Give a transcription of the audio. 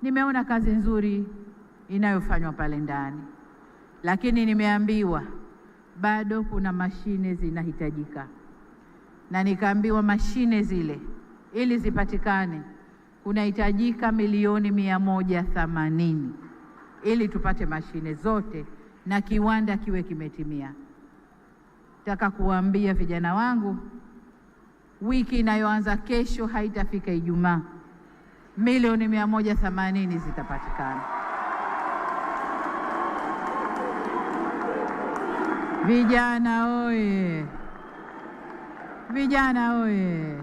Nimeona kazi nzuri inayofanywa pale ndani, lakini nimeambiwa bado kuna mashine zinahitajika, na nikaambiwa mashine zile ili zipatikane kunahitajika milioni 180 ili tupate mashine zote na kiwanda kiwe kimetimia. Nataka kuwaambia vijana wangu, wiki inayoanza kesho haitafika Ijumaa, milioni 180 zitapatikana. Vijana oye! Vijana oye!